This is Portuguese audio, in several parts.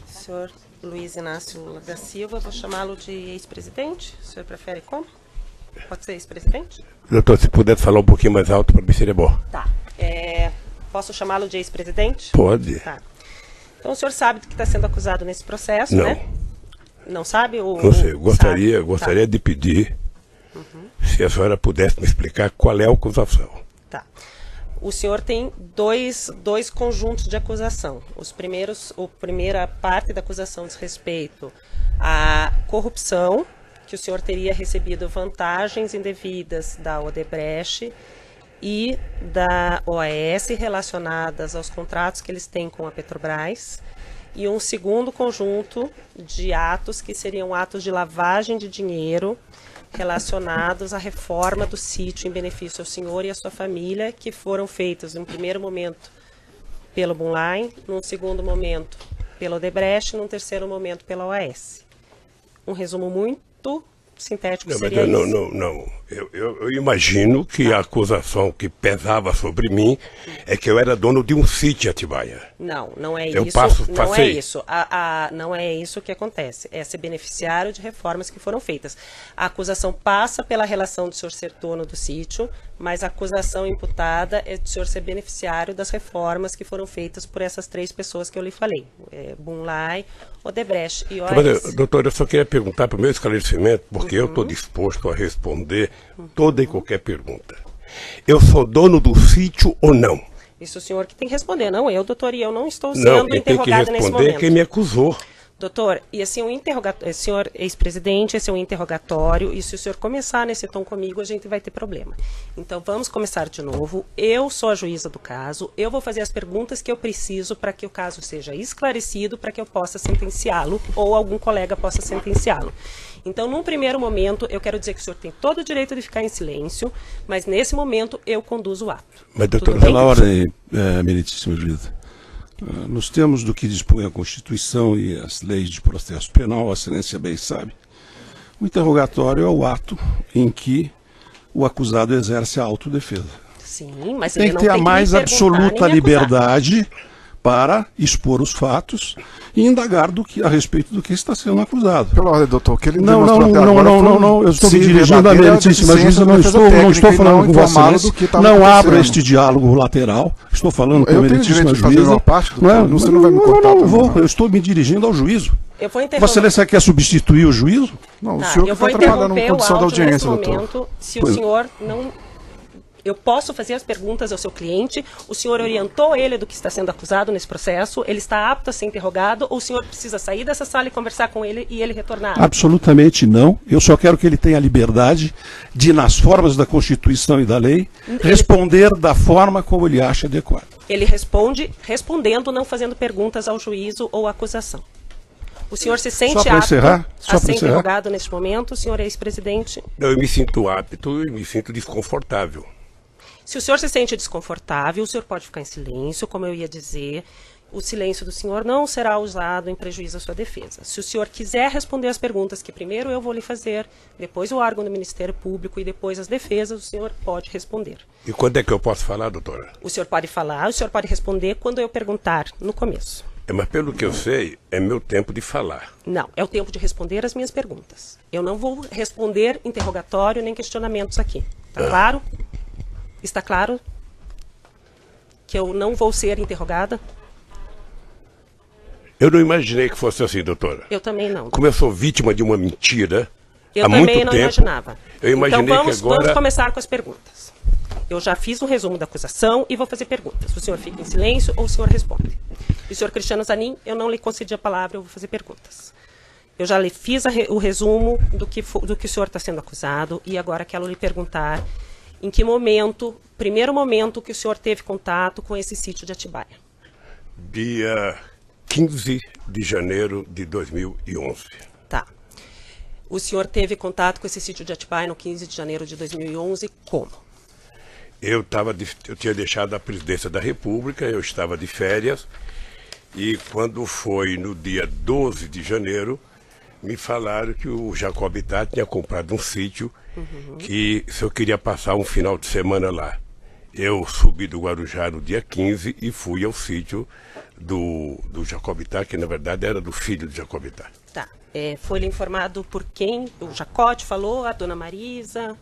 Senhor Luiz Inácio da Silva, vou chamá-lo de ex-presidente. O senhor prefere como? Pode ser ex-presidente? Doutor, se puder falar um pouquinho mais alto, para mim seria bom. Tá. Posso chamá-lo de ex-presidente? Pode. Tá. Então o senhor sabe do que está sendo acusado nesse processo, Não. né? Não sabe? Não sei, gostaria de pedir se a senhora pudesse me explicar qual é a acusação. Tá. O senhor tem dois conjuntos de acusação. A primeira parte da acusação diz respeito à corrupção, que o senhor teria recebido vantagens indevidas da Odebrecht e da OAS relacionadas aos contratos que eles têm com a Petrobras. E um segundo conjunto de atos que seriam atos de lavagem de dinheiro relacionados à reforma do sítio em benefício ao senhor e à sua família, que foram feitos em um primeiro momento pelo Bunline, num segundo momento pela Odebrecht, num terceiro momento pela OAS. Um resumo muito sintético seria isso. Não. Eu imagino que a acusação que pesava sobre mim é que eu era dono de um sítio em Atibaia. Não é eu isso. Não é isso. Não é isso que acontece. É ser beneficiário de reformas que foram feitas. A acusação passa pela relação do senhor ser dono do sítio, mas a acusação imputada é do senhor ser beneficiário das reformas que foram feitas por essas três pessoas que eu lhe falei. Bunline, Odebrecht e OAS. Mas, doutor, eu só queria perguntar para o meu esclarecimento, porque eu estou disposto a responder toda e qualquer pergunta. Eu sou dono do sítio ou não? Isso o senhor que tem que responder, não eu, doutor, e eu não estou sendo interrogada nesse momento. Quem tem que responder é quem me acusou. Doutor, e assim, senhor ex-presidente, esse é um interrogatório, e se o senhor começar nesse tom comigo, a gente vai ter problema. Então, vamos começar de novo. Eu sou a juíza do caso, eu vou fazer as perguntas que eu preciso para que o caso seja esclarecido, para que eu possa sentenciá-lo, ou algum colega possa sentenciá-lo. Então, num primeiro momento, eu quero dizer que o senhor tem todo o direito de ficar em silêncio, mas nesse momento eu conduzo o ato. Mas, doutor, pela ordem, meritíssima juíza. Nos termos do que dispõe a Constituição e as leis de processo penal, a excelência bem sabe, o interrogatório é o ato em que o acusado exerce a autodefesa. Sim, mas tem que ter a mais absoluta liberdade para expor os fatos e indagar a respeito do que está sendo acusado. Pela ordem, doutor, que ele não, eu estou me dirigindo à meritíssima juíza, não estou falando com Vossa Excelência, não abro este diálogo lateral, estou falando com a meritíssima juíza. Você não vai me cortar. Eu estou me dirigindo ao juízo. Vossa Excelência quer substituir o juízo? Não, o senhor que está atrapalhando a condição da audiência, doutor. Se o senhor não... Eu posso fazer as perguntas ao seu cliente, o senhor orientou ele do que está sendo acusado nesse processo, ele está apto a ser interrogado, ou o senhor precisa sair dessa sala e conversar com ele e ele retornar? Absolutamente não. Eu só quero que ele tenha a liberdade de, nas formas da Constituição e da lei, responder da forma como ele acha adequado. Ele responde respondendo, não fazendo perguntas ao juízo ou à acusação. O senhor se sente apto a ser interrogado neste momento, senhor ex-presidente? Eu me sinto apto e me sinto desconfortável. Se o senhor se sente desconfortável, o senhor pode ficar em silêncio, como eu ia dizer. O silêncio do senhor não será usado em prejuízo à sua defesa. Se o senhor quiser responder as perguntas que primeiro eu vou lhe fazer, depois o órgão do Ministério Público e depois as defesas, o senhor pode responder. E quando é que eu posso falar, doutora? O senhor pode falar, o senhor pode responder quando eu perguntar no começo. Mas pelo que eu sei, é meu tempo de falar. Não, é o tempo de responder as minhas perguntas. Eu não vou responder interrogatório nem questionamentos aqui. Tá claro? Está claro que eu não vou ser interrogada? Eu não imaginei que fosse assim, doutora. Eu também não. Como eu sou vítima de uma mentira há muito tempo... Eu também não imaginava. Eu imaginei então que agora... vamos começar com as perguntas. Eu já fiz um resumo da acusação e vou fazer perguntas. O senhor fica em silêncio ou o senhor responde? E o senhor Cristiano Zanin, eu não lhe concedi a palavra, eu vou fazer perguntas. Eu já lhe fiz o resumo do que o senhor está sendo acusado e agora quero lhe perguntar em que momento, primeiro momento que o senhor teve contato com esse sítio de Atibaia? Dia 15 de janeiro de 2011. Tá. O senhor teve contato com esse sítio de Atibaia no 15 de janeiro de 2011, como? Eu tinha deixado a presidência da República, eu estava de férias, e quando foi no dia 12 de janeiro, me falaram que o Jacob Ittat tinha comprado um sítio que se eu queria passar um final de semana lá. eu subi do Guarujá no dia 15 e fui ao sítio do Jacobitá, que na verdade era do filho do Jacobitá. Tá. Foi informado por quem? O Jacó te falou? A dona Marisa?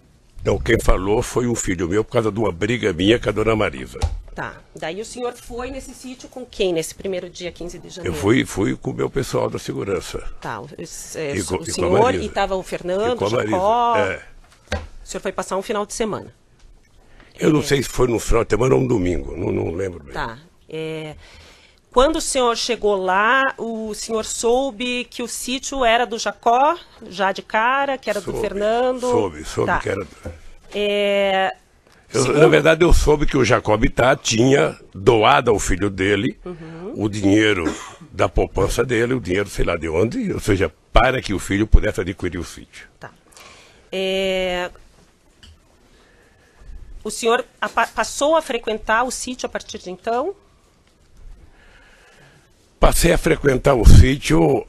Não, quem falou foi um filho meu por causa de uma briga minha com a dona Marisa. Tá. Daí o senhor foi nesse sítio com quem nesse primeiro dia 15 de janeiro? Eu fui com o meu pessoal da segurança. Tá. O senhor e estava o Fernando, o Jacó. O senhor foi passar um final de semana. Eu não sei se foi no final de semana ou um domingo, não lembro bem. Tá. Quando o senhor chegou lá, o senhor soube que o sítio era do Jacó, já de cara, que era do Fernando? Soube tá. Que era... Segundo... Na verdade, eu soube que o Jacobitá tinha doado ao filho dele o dinheiro da poupança dele, o dinheiro sei lá de onde, ou seja, para que o filho pudesse adquirir o sítio. Tá. O senhor passou a frequentar o sítio a partir de então? Passei a frequentar o sítio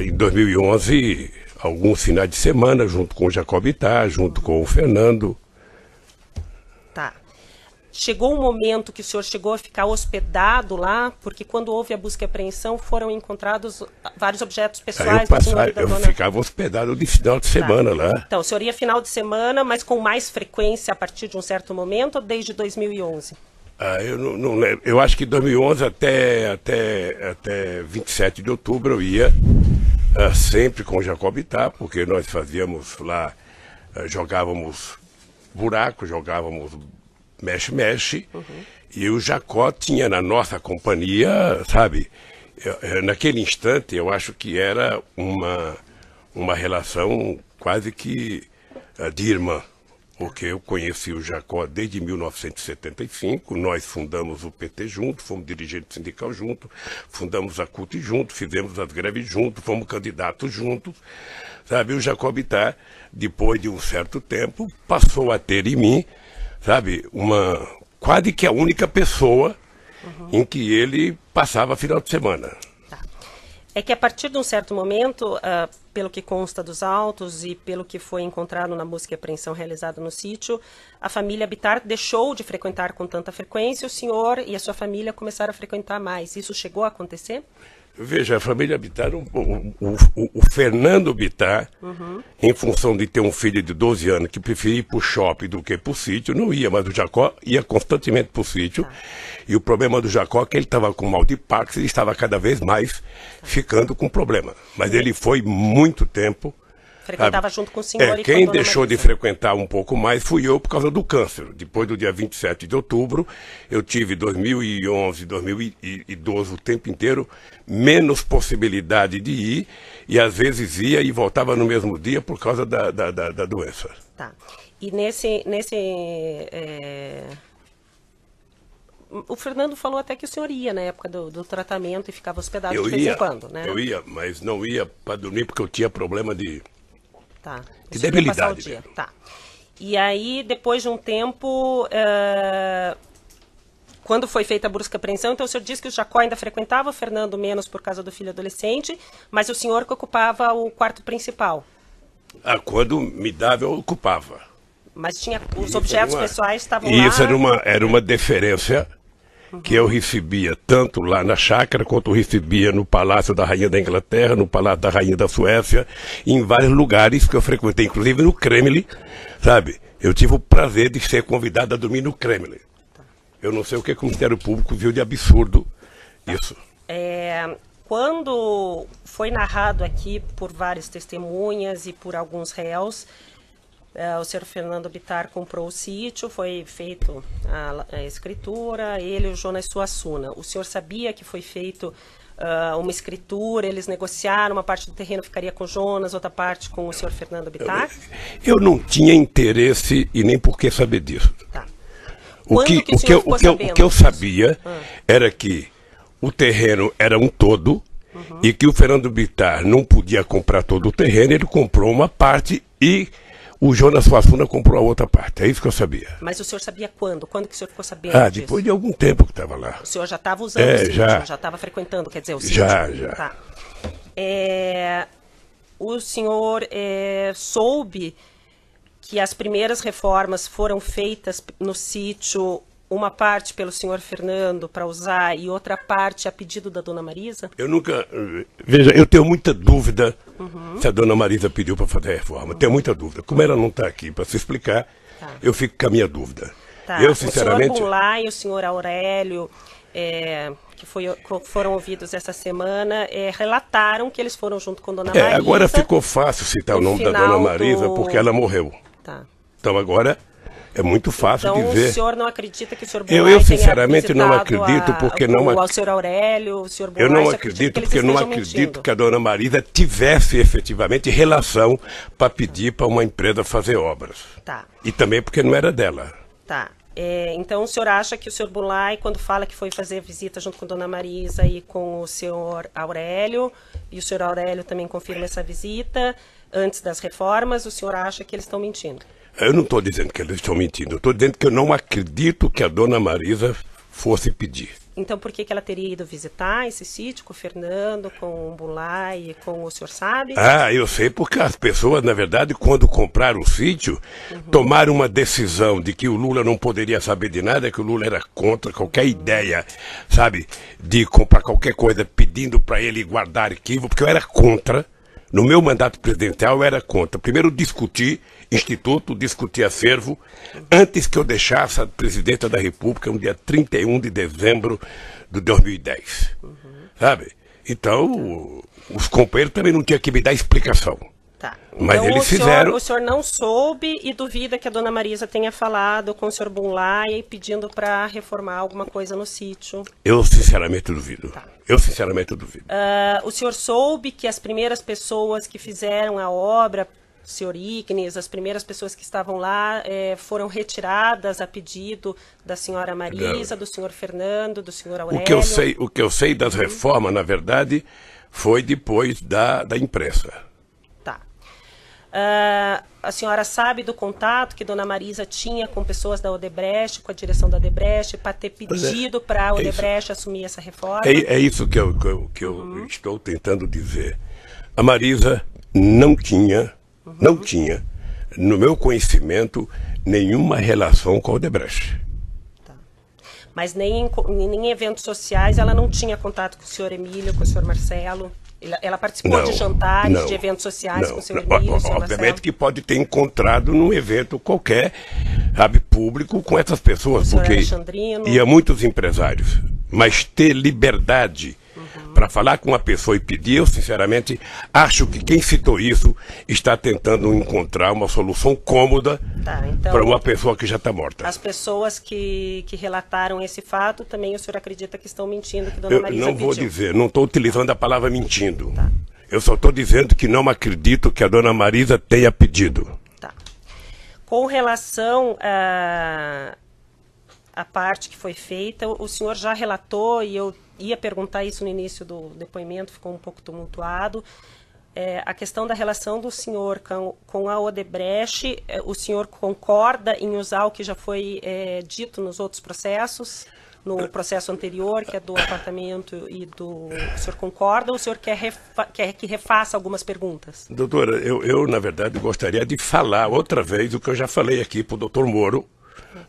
em 2011, alguns finais de semana, junto com o Jacobitá, junto com o Fernando. Tá. Chegou um momento que o senhor chegou a ficar hospedado lá, porque quando houve a busca e apreensão foram encontrados vários objetos pessoais do senhor e da dona... Eu ficava hospedado de final de semana lá. Então, o senhor ia final de semana, mas com mais frequência a partir de um certo momento ou desde 2011? Eu não lembro. Eu acho que em 2011 até 27 de outubro eu ia sempre com o Jacobitá, porque nós fazíamos lá, jogávamos buraco, jogávamos mexe-mexe, e o Jacó tinha na nossa companhia, sabe, naquele instante eu acho que era uma relação quase que de irmã. Porque eu conheci o Jacó desde 1975, nós fundamos o PT junto, fomos dirigentes sindical junto, fundamos a CUT junto, fizemos as greves junto, fomos candidatos juntos, sabe? O Jacobitá, depois de um certo tempo, passou a ter em mim, sabe, quase que a única pessoa em que ele passava final de semana. É que a partir de um certo momento, pelo que consta dos autos e pelo que foi encontrado na busca e apreensão realizada no sítio, a família Bittar deixou de frequentar com tanta frequência, o senhor e a sua família começaram a frequentar mais. Isso chegou a acontecer? Veja, a família Bittar, o Fernando Bittar, em função de ter um filho de 12 anos que preferia ir para o shopping do que para o sítio, não ia, mas o Jacó ia constantemente para o sítio. E o problema do Jacó é que ele estava com mal de Parkinson e estava cada vez mais ficando com problema. Mas ele foi muito tempo. Frequentava junto com o senhor e quem deixou de frequentar um pouco mais fui eu por causa do câncer. Depois do dia 27 de outubro, eu tive 2011, 2012, o tempo inteiro, menos possibilidade de ir, e às vezes ia e voltava no mesmo dia por causa da doença. Tá. E o Fernando falou até que o senhor ia na época do tratamento e ficava hospedado de vez em quando, né? Eu ia, mas não ia para dormir porque eu tinha problema de debilidade. Tá. E aí, depois de um tempo, quando foi feita a busca e apreensão, então o senhor disse que o Jacó ainda frequentava, o Fernando menos por causa do filho adolescente, mas o senhor que ocupava o quarto principal. Quando me dava, eu ocupava. Mas tinha os objetos pessoais estavam lá. E isso era uma deferência que eu recebia tanto lá na chácara, quanto eu recebia no Palácio da Rainha da Inglaterra, no Palácio da Rainha da Suécia, em vários lugares que eu frequentei, inclusive no Kremlin, sabe? Eu tive o prazer de ser convidado a dormir no Kremlin. Eu não sei o que o Ministério Público viu de absurdo isso. Quando foi narrado aqui por várias testemunhas e por alguns réus, o senhor Fernando Bittar comprou o sítio, foi feito a escritura, ele e o Jonas Suassuna. O senhor sabia que foi feito uma escritura, eles negociaram, uma parte do terreno ficaria com o Jonas, outra parte com o senhor Fernando Bittar? Eu não tinha interesse e nem por que saber disso. Tá. O que eu sabia era que o terreno era um todo e que o Fernando Bittar não podia comprar todo o terreno, ele comprou uma parte e o Jonas Suassuna comprou a outra parte. É isso que eu sabia. Mas o senhor sabia quando? Quando que o senhor ficou sabendo disso? Depois de algum tempo que estava lá. O senhor já estava usando o sítio? Já estava frequentando, quer dizer, o sítio? Já. Tá. O senhor soube que as primeiras reformas foram feitas no sítio, uma parte pelo senhor Fernando para usar e outra parte a pedido da dona Marisa? Eu nunca... Veja, eu tenho muita dúvida se a dona Marisa pediu para fazer a reforma. Tenho muita dúvida. Como ela não está aqui para se explicar, eu fico com a minha dúvida. Eu, sinceramente... O senhor Bunlá e o senhor Aurélio, que foram ouvidos essa semana, relataram que eles foram junto com dona Marisa. Agora ficou fácil citar o nome da dona Marisa porque ela morreu. Então agora é muito fácil então, de ver. Então o senhor não acredita que o senhor Bunlá eu sinceramente não acredito porque não... O senhor Aurélio, o senhor Bunlá... Eu não acredito porque eu não acredito que a dona Marisa tivesse efetivamente relação para pedir para uma empresa fazer obras. E também porque não era dela. Então o senhor acha que o senhor Bunlá, quando fala que foi fazer visita junto com dona Marisa e com o senhor Aurélio, e o senhor Aurélio também confirma essa visita antes das reformas, o senhor acha que eles estão mentindo? Eu não estou dizendo que eles estão mentindo, eu estou dizendo que eu não acredito que a dona Marisa fosse pedir. Então por que ela teria ido visitar esse sítio com o Fernando, com o Bunlá e com o senhor sabe? Eu sei porque as pessoas, na verdade, quando compraram o sítio, tomaram uma decisão de que o Lula não poderia saber de nada, que o Lula era contra qualquer ideia, sabe, de comprar qualquer coisa pedindo para ele guardar arquivo, porque eu era contra. No meu mandato presidencial eu era contra. Primeiro discutir instituto, discutir acervo, antes que eu deixasse a presidenta da República no dia 31 de dezembro de 2010. Sabe? Então, os companheiros também não tinham que me dar explicação. Mas então, eles fizeram... O senhor não soube e duvida que a dona Marisa tenha falado com o senhor Bunlá e pedindo para reformar alguma coisa no sítio? Eu sinceramente duvido. Eu sinceramente duvido. O senhor soube que as primeiras pessoas que fizeram a obra, o senhor Ignes, as primeiras pessoas que estavam lá foram retiradas a pedido da senhora Marisa, do senhor Fernando, do senhor Aurélio? O que eu sei das reformas, na verdade, foi depois da imprensa. A senhora sabe do contato que dona Marisa tinha com pessoas da Odebrecht, com a direção da Odebrecht, para ter pedido para a Odebrecht assumir essa reforma? É isso que eu estou tentando dizer. A Marisa não tinha, no meu conhecimento, nenhuma relação com a Odebrecht. Mas nem em eventos sociais ela não tinha contato com o senhor Emílio, com o senhor Marcelo? Ela participou de jantares, de eventos sociais com o senhor Emílio, o senhor Obviamente Marcelo? que pode ter encontrado num evento qualquer, sabe, público com essas pessoas, porque ia muitos empresários. Mas ter liberdade para falar com uma pessoa e pedir, eu sinceramente acho que quem citou isso está tentando encontrar uma solução cômoda para uma pessoa que já está morta. As pessoas que relataram esse fato, também o senhor acredita que estão mentindo, que dona Marisa não pediu? Vou dizer, não estou utilizando a palavra mentindo. Eu só estou dizendo que não acredito que a dona Marisa tenha pedido. Com relação a parte que foi feita, o senhor já relatou, e eu ia perguntar isso no início do depoimento, ficou um pouco tumultuado, a questão da relação do senhor com a Odebrecht. O senhor concorda em usar o que já foi dito nos outros processos, no processo anterior, que é do apartamento e do... O senhor concorda ou o senhor quer que refaça algumas perguntas? Doutora, eu na verdade gostaria de falar outra vez o que eu já falei aqui para o doutor Moro,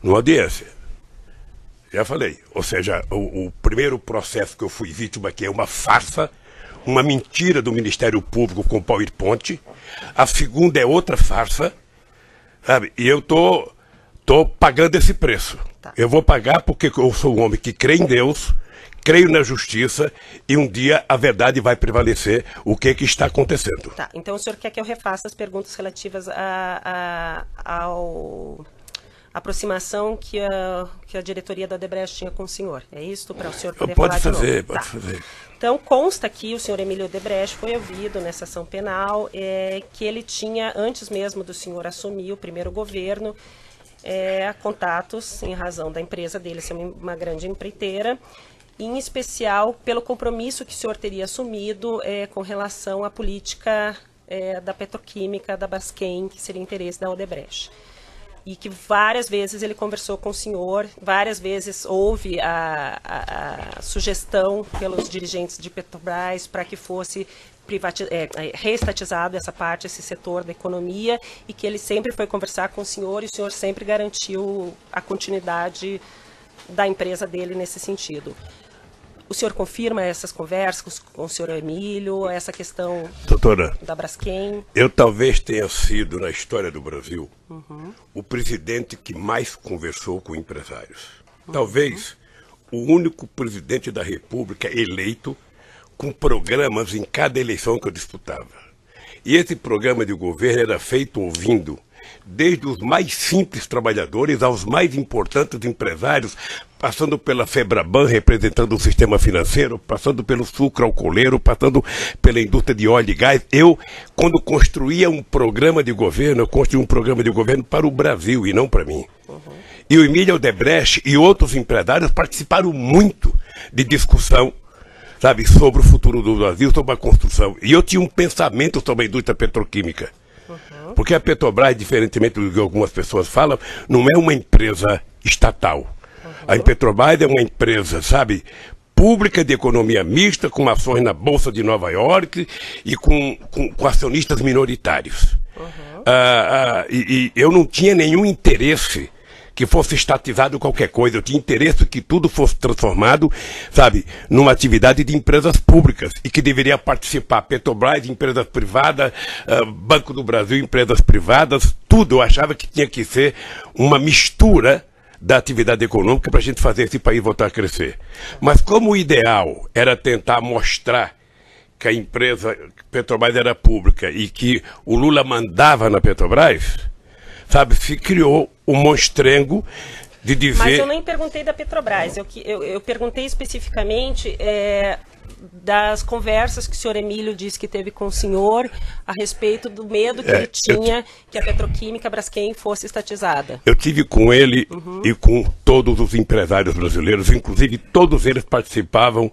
numa audiência. Já falei, ou seja, o primeiro processo que eu fui vítima aqui é uma farsa, uma mentira do Ministério Público com PowerPoint. A segunda é outra farsa, sabe? E eu tô pagando esse preço. Eu vou pagar porque eu sou um homem que crê em Deus, creio na justiça e um dia a verdade vai prevalecer. O que está acontecendo? Então o senhor quer que eu refaça as perguntas relativas ao... aproximação que a diretoria da Odebrecht tinha com o senhor. É isso para o senhor poder falar de novo? Pode fazer. Então, consta que o senhor Emílio Odebrecht foi ouvido nessa ação penal, que ele tinha, antes mesmo do senhor assumir o primeiro governo, contatos em razão da empresa dele ser uma grande empreiteira, em especial pelo compromisso que o senhor teria assumido com relação à política da petroquímica da Braskem, que seria interesse da Odebrecht. e que várias vezes ele conversou com o senhor, várias vezes houve a sugestão pelos dirigentes de Petrobras para que fosse reestatizado essa parte, esse setor da economia, e que ele sempre foi conversar com o senhor e o senhor sempre garantiu a continuidade da empresa dele nesse sentido. O senhor confirma essas conversas com o senhor Emílio, essa questão, doutora, da Braskem? Eu talvez tenha sido, na história do Brasil, o presidente que mais conversou com empresários. Talvez o único presidente da República eleito com programas em cada eleição que eu disputava. E esse programa de governo era feito ouvindo desde os mais simples trabalhadores aos mais importantes empresários, passando pela Febraban, representando o sistema financeiro, passando pelo sucro alcooleiro, passando pela indústria de óleo e gás. Eu, quando construía um programa de governo, eu construí um programa de governo para o Brasil e não para mim. E o Emílio Odebrecht e outros empresários participaram muito de discussão, sabe, sobre o futuro do Brasil, sobre a construção. E eu tinha um pensamento sobre a indústria petroquímica. Porque a Petrobras, diferentemente do que algumas pessoas falam, não é uma empresa estatal. A Petrobras é uma empresa, sabe, pública de economia mista, com ações na Bolsa de Nova York e com acionistas minoritários. E eu não tinha nenhum interesse que fosse estatizado qualquer coisa. Eu tinha interesse que tudo fosse transformado, sabe, numa atividade de empresas públicas e que deveria participar Petrobras, empresas privadas, Banco do Brasil, empresas privadas, tudo. Eu achava que tinha que ser uma mistura da atividade econômica para a gente fazer esse país voltar a crescer. Mas como o ideal era tentar mostrar que a empresa Petrobras era pública e que o Lula mandava na Petrobras, sabe, se criou um monstrengo de dizer... Mas eu nem perguntei da Petrobras, eu perguntei especificamente das conversas que o senhor Emílio disse que teve com o senhor a respeito do medo que ele tinha que a petroquímica Braskem fosse estatizada. Eu tive com ele e com todos os empresários brasileiros, inclusive todos eles participavam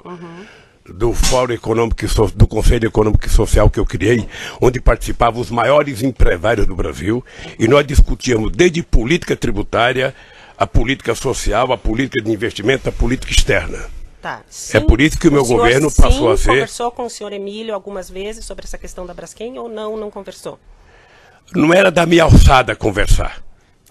do Fórum Econômico, do Conselho Econômico e Social que eu criei, onde participavam os maiores empresários do Brasil, e nós discutíamos desde política tributária, a política social, a política de investimento, a política externa. Tá. Sim, é por isso que o meu governo passou a ser... conversou com o senhor Emílio algumas vezes sobre essa questão da Braskem ou não conversou? Não era da minha alçada conversar.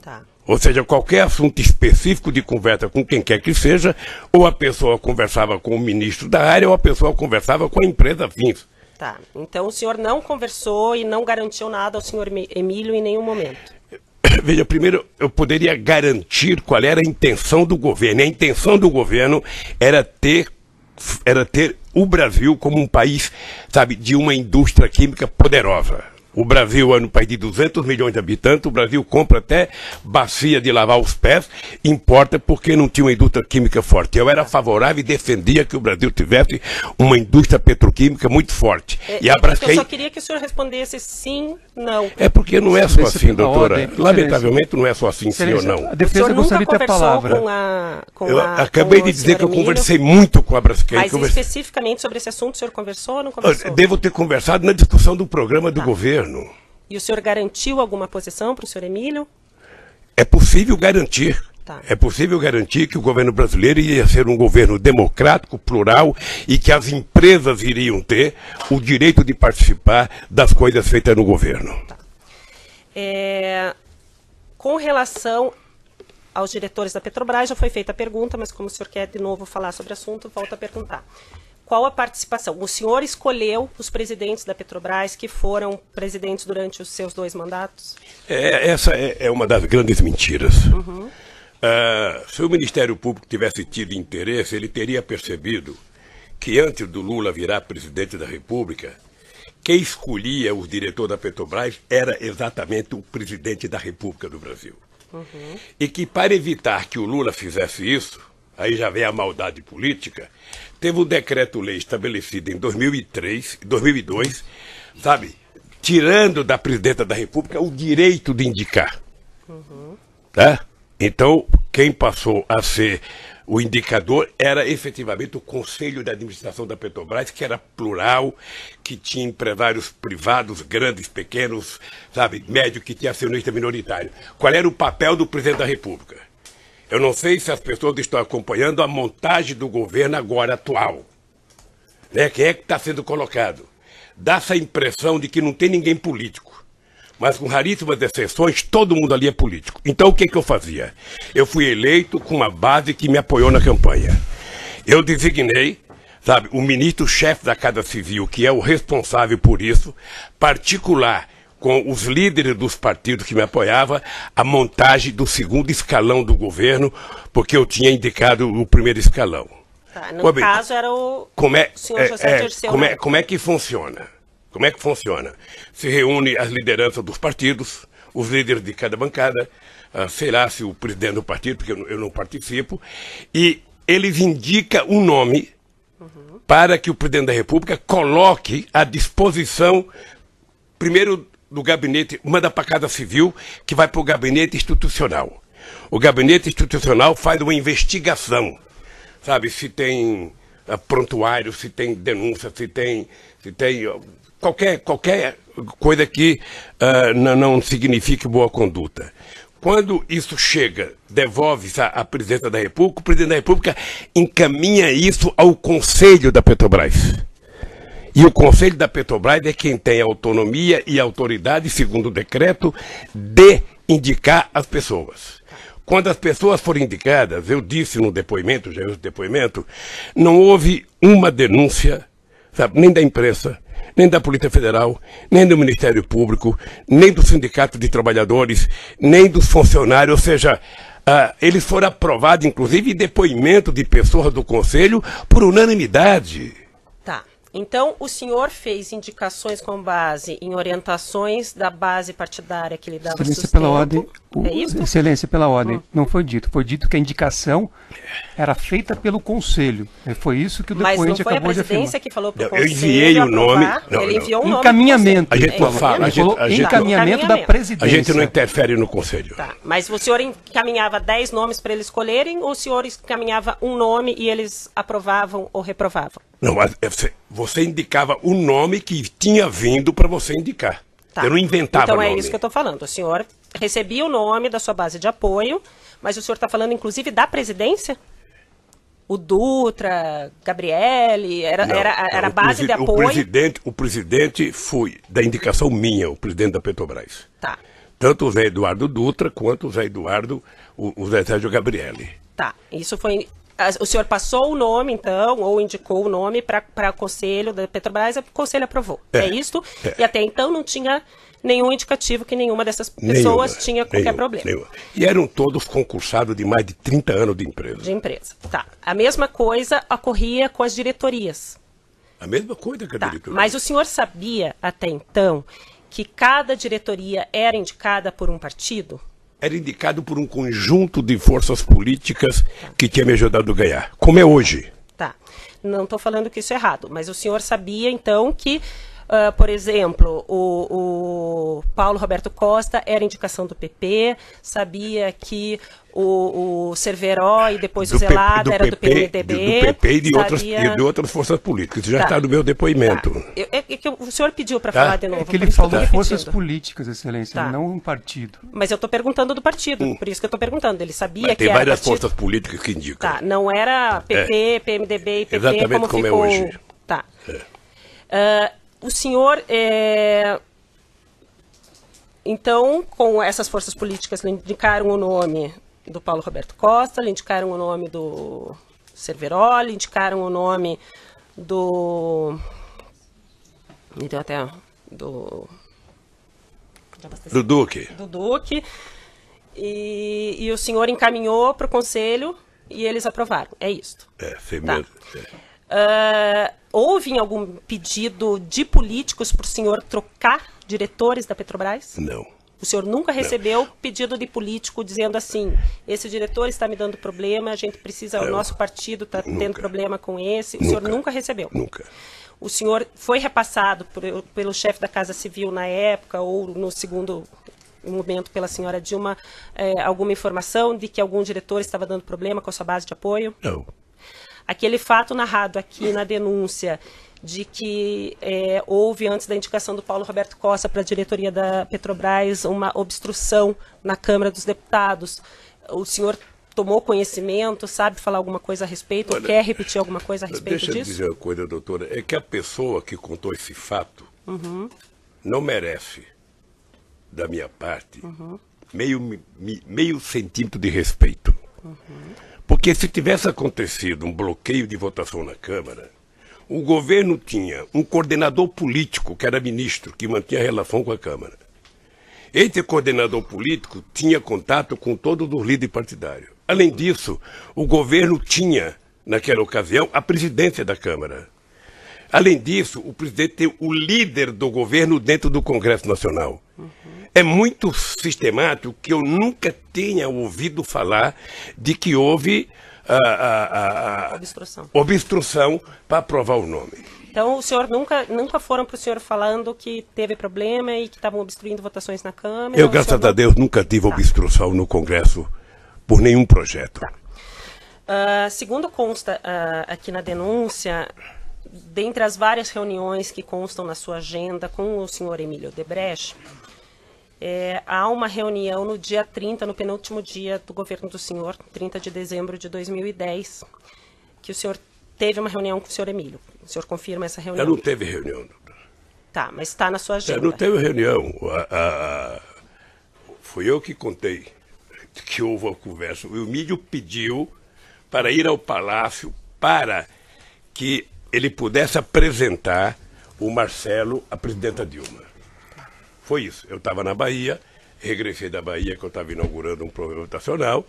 Tá. Ou seja, qualquer assunto específico de conversa com quem quer que seja, ou a pessoa conversava com o ministro da área, ou a pessoa conversava com a empresa fins. Tá. Então o senhor não conversou e não garantiu nada ao senhor Emílio em nenhum momento? Veja, primeiro eu poderia garantir qual era a intenção do governo. E a intenção do governo era ter o Brasil como um país, sabe, de uma indústria química poderosa. O Brasil é um país de 200 milhões de habitantes, o Brasil compra até bacia de lavar os pés, importa porque não tinha uma indústria química forte. Eu era favorável e defendia que o Brasil tivesse uma indústria petroquímica muito forte. E a Braskem... Eu só queria que o senhor respondesse sim, não. É porque não é só assim, doutora. Lamentavelmente não é só assim, sim ou não. A defesa gostaria de ter a palavra. Eu acabei de dizer que eu conversei muito com a Braskem. Mas especificamente sobre esse assunto, o senhor conversou ou não conversou? Devo ter conversado na discussão do programa do governo. E o senhor garantiu alguma posição para o senhor Emílio? É possível garantir. Tá. É possível garantir que o governo brasileiro ia ser um governo democrático, plural, e que as empresas iriam ter o direito de participar das coisas feitas no governo. Tá. Com relação aos diretores da Petrobras, já foi feita a pergunta, mas como o senhor quer de novo falar sobre o assunto, volto a perguntar. Qual a participação? O senhor escolheu os presidentes da Petrobras que foram presidentes durante os seus 2 mandatos? Essa é uma das grandes mentiras. Se o Ministério Público tivesse tido interesse, ele teria percebido que antes do Lula virar presidente da República, quem escolhia os diretores da Petrobras era exatamente o presidente da República do Brasil. E que para evitar que o Lula fizesse isso, aí já vem a maldade política, teve um decreto-lei estabelecido em 2002, sabe, tirando da presidenta da República o direito de indicar. Tá? Então, quem passou a ser O indicador era efetivamente o Conselho de Administração da Petrobras, que era plural, que tinha empresários privados, grandes, pequenos, sabe, médio, que tinha acionista minoritário. Qual era o papel do presidente da República? Eu não sei se as pessoas estão acompanhando a montagem do governo agora atual. Né? Quem é que está sendo colocado? Dá essa impressão de que não tem ninguém político. Mas com raríssimas exceções, todo mundo ali é político. Então o que eu fazia? Eu fui eleito com uma base que me apoiou na campanha. Eu designei, sabe, o ministro-chefe da Casa Civil, que é o responsável por isso, particular com os líderes dos partidos que me apoiavam, a montagem do segundo escalão do governo, porque eu tinha indicado o primeiro escalão. Tá, no caso era o senhor José Dirceu. Como é que funciona? Como é que funciona? Se reúne as lideranças dos partidos, os líderes de cada bancada, sei lá se o presidente do partido, porque eu não participo, e eles indicam um nome para que o presidente da República coloque à disposição, primeiro do gabinete, manda para a Casa Civil, que vai para o gabinete institucional. O gabinete institucional faz uma investigação, sabe, se tem prontuário, se tem denúncia, se tem qualquer coisa que não signifique boa conduta. Quando isso chega, devolve-se à presidência da República, o presidente da República encaminha isso ao Conselho da Petrobras. E o Conselho da Petrobras é quem tem autonomia e autoridade, segundo o decreto, de indicar as pessoas. Quando as pessoas foram indicadas, eu disse no depoimento, já no depoimento, não houve uma denúncia, sabe, nem da imprensa, nem da Polícia Federal, nem do Ministério Público, nem do Sindicato de Trabalhadores, nem dos funcionários, ou seja, eles foram aprovados, inclusive, em depoimento de pessoas do Conselho por unanimidade. Tá. Então, o senhor fez indicações com base em orientações da base partidária que lhe dava Excelência sustento. pela ordem. É isso? Excelência pela ordem. Não foi dito. Foi dito que a indicação era feita pelo Conselho. Foi isso que o depoente acabou de afirmar. Mas não foi a presidência que falou para o Conselho eu enviei o nome. Ele enviou o nome. Encaminhamento. A gente não fala. Encaminhamento da presidência. A gente não interfere no Conselho. Tá. Mas o senhor encaminhava 10 nomes para eles escolherem ou o senhor encaminhava um nome e eles aprovavam ou reprovavam? Não, mas você indicava o nome que tinha vindo para você indicar. Tá. Eu não inventava então, nome. Então é isso que eu estou falando. O senhor recebia o nome da sua base de apoio, mas o senhor está falando, inclusive, da presidência? O Dutra, Gabriele, era a base de apoio? O presidente foi da indicação minha, o presidente da Petrobras. Tá. Tanto o Zé Eduardo Dutra, quanto o Zé Eduardo, o Zé Sérgio Gabriele. Tá, isso foi... O senhor passou o nome, então, ou indicou o nome para o Conselho da Petrobras, o Conselho aprovou. É isso? É. E até então não tinha nenhum indicativo que nenhuma dessas pessoas tinha qualquer problema. Nenhuma. E eram todos concursados de mais de 30 anos de empresa. De empresa, tá. A mesma coisa ocorria com as diretorias. A mesma coisa que a diretoria. Mas o senhor sabia, até então, que cada diretoria era indicada por um partido? Era indicado por um conjunto de forças políticas que tinha me ajudado a ganhar, como é hoje. Tá, não estou falando que isso é errado, mas o senhor sabia então que, por exemplo, o Paulo Roberto Costa era indicação do PP, sabia que o Cerveró e depois o Zelada era do PMDB. Do PP e de outras forças políticas. Isso já está no meu depoimento. Tá. É que o senhor pediu para falar de novo. É que ele falou forças políticas, Excelência, não um partido. Mas eu estou perguntando do partido, por isso que eu estou perguntando. Ele sabia que tem era várias partido? forças políticas que indicam. Tá, não era PP, PMDB e PP exatamente como ficou... é hoje. Tá. O senhor... Então, com essas forças políticas, lhe indicaram o nome do Paulo Roberto Costa, lhe indicaram o nome do Cerveró, lhe indicaram o nome do... Me deu até... Do Duque. Do Duque. E o senhor encaminhou para o Conselho e eles aprovaram. É isso. Sei mesmo. Houve algum pedido de políticos para o senhor trocar diretores da Petrobras? Não. O senhor nunca recebeu pedido de político dizendo assim, esse diretor está me dando problema, a gente precisa, o nosso partido está tendo problema com esse. O senhor nunca recebeu? Nunca. O senhor foi repassado pelo chefe da Casa Civil na época, ou no segundo momento pela senhora Dilma, alguma informação de que algum diretor estava dando problema com a sua base de apoio? Não. Aquele fato narrado aqui na denúncia de que houve, antes da indicação do Paulo Roberto Costa para a diretoria da Petrobras, uma obstrução na Câmara dos Deputados, o senhor tomou conhecimento, sabe falar alguma coisa a respeito, ou quer repetir alguma coisa a respeito disso? Deixa eu dizer uma coisa, doutora, é que a pessoa que contou esse fato não merece, da minha parte, meio centímetro de respeito. Porque se tivesse acontecido um bloqueio de votação na Câmara, o governo tinha um coordenador político, que era ministro, que mantinha relação com a Câmara. Esse coordenador político tinha contato com todos os líderes partidários. Além disso, o governo tinha, naquela ocasião, a presidência da Câmara. Além disso, o presidente tem o líder do governo dentro do Congresso Nacional. É muito sistemático que eu nunca tenha ouvido falar de que houve obstrução para aprovar o nome. Então, o senhor nunca foram para o senhor falando que teve problema e que estavam obstruindo votações na Câmara? Eu, graças a Deus, nunca tive obstrução no Congresso por nenhum projeto. Segundo consta aqui na denúncia, dentre as várias reuniões que constam na sua agenda com o senhor Emílio Odebrecht, há uma reunião no dia 30, no penúltimo dia do governo do senhor, 30 de dezembro de 2010, que o senhor teve uma reunião com o senhor Emílio. O senhor confirma essa reunião? Eu não teve reunião, doutor. Tá, mas está na sua agenda. Eu não teve reunião. Fui eu que contei que houve uma conversa. O Emílio pediu para ir ao Palácio para que ele pudesse apresentar o Marcelo à presidenta Dilma. Foi isso. Eu estava na Bahia, regressei da Bahia, que eu estava inaugurando um programa votacional,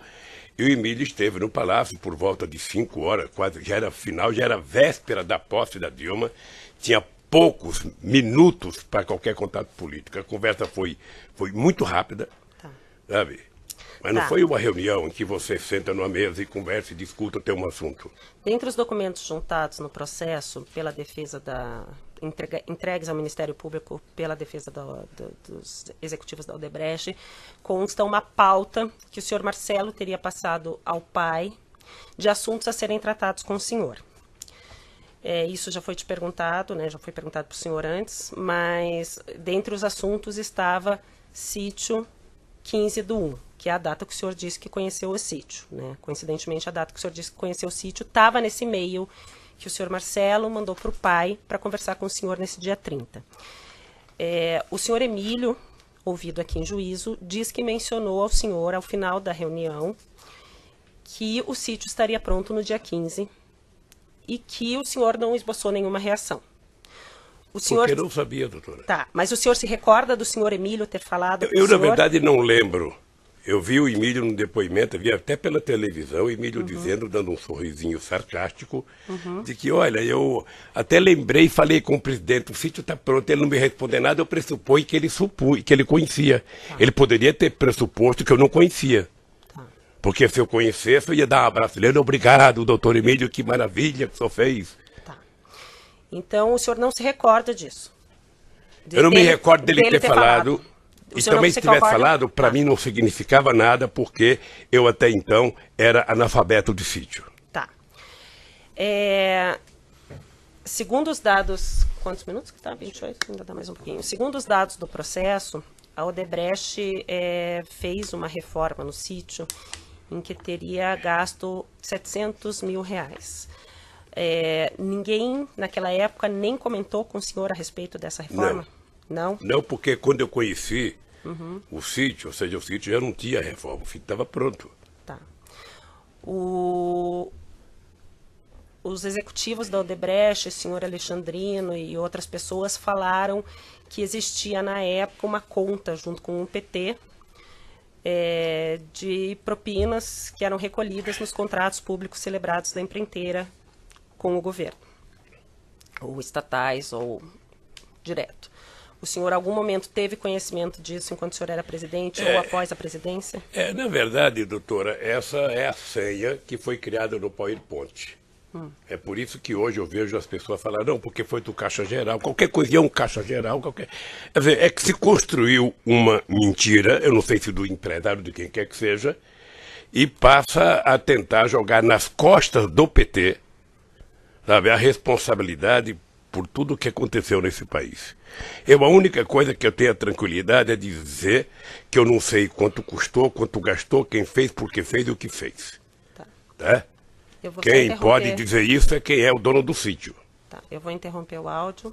e o Emílio esteve no Palácio por volta de 5 horas, quase, já era final, já era véspera da posse da Dilma, tinha poucos minutos para qualquer contato político. A conversa foi muito rápida, sabe? Mas não foi uma reunião em que você senta numa mesa e conversa e discuta até um assunto. Dentre os documentos juntados no processo pela defesa entregues ao Ministério Público pela defesa dos executivos da Odebrecht, consta uma pauta que o senhor Marcelo teria passado ao pai de assuntos a serem tratados com o senhor. Isso já foi te perguntado, né? Já foi perguntado para o senhor antes, mas dentre os assuntos estava sítio 15/1, que é a data que o senhor disse que conheceu o sítio, né? Coincidentemente, a data que o senhor disse que conheceu o sítio estava nesse e-mail que o senhor Marcelo mandou para o pai para conversar com o senhor nesse dia 30. O senhor Emílio, ouvido aqui em juízo, diz que mencionou ao senhor, ao final da reunião, que o sítio estaria pronto no dia 15 e que o senhor não esboçou nenhuma reação. Porque eu não sabia, doutora. Tá, mas o senhor se recorda do senhor Emílio ter falado? Eu na verdade, não lembro. Eu vi o Emílio no depoimento, vi até pela televisão, o Emílio dizendo, dando um sorrisinho sarcástico, de que, olha, eu até lembrei e falei com o presidente, o sítio está pronto, ele não me respondeu nada, eu pressuponho que ele conhecia. Tá. Ele poderia ter pressuposto que eu não conhecia. Tá. Porque se eu conhecesse, eu ia dar um abraço nele, obrigado, doutor Emílio, que maravilha que o senhor fez. Tá. Então, o senhor não se recorda disso? Eu não me recordo dele ter falado. E também, se tivesse falado, para mim não significava nada, porque eu até então era analfabeto de sítio. Tá. Segundo os dados... Quantos minutos que está? 28? Ainda dá mais um pouquinho. Segundo os dados do processo, a Odebrecht fez uma reforma no sítio em que teria gasto R$700 mil. Ninguém, naquela época, nem comentou com o senhor a respeito dessa reforma? Não? Não, porque quando eu conheci o sítio, ou seja, o sítio já não tinha reforma, o sítio estava pronto. Tá. Os executivos da Odebrecht, o senhor Alexandrino e outras pessoas falaram que existia na época uma conta junto com o PT de propinas que eram recolhidas nos contratos públicos celebrados da empreiteira com o governo, ou estatais, ou direto. O senhor, em algum momento, teve conhecimento disso enquanto o senhor era presidente ou após a presidência? Na verdade, doutora, essa é a senha que foi criada no PowerPoint. É por isso que hoje eu vejo as pessoas falar, não, porque foi do Caixa Geral, qualquer coisa é um Caixa Geral, qualquer... Quer dizer, é que se construiu uma mentira, eu não sei se do empresário, de quem quer que seja, e passa a tentar jogar nas costas do PT, sabe, a responsabilidade por tudo o que aconteceu nesse país. A única coisa que eu tenho a tranquilidade é dizer que eu não sei quanto custou, quanto gastou, quem fez, por que fez e o que fez. Tá? Eu vou Quem pode dizer isso é quem é o dono do sítio. Tá, eu vou interromper o áudio.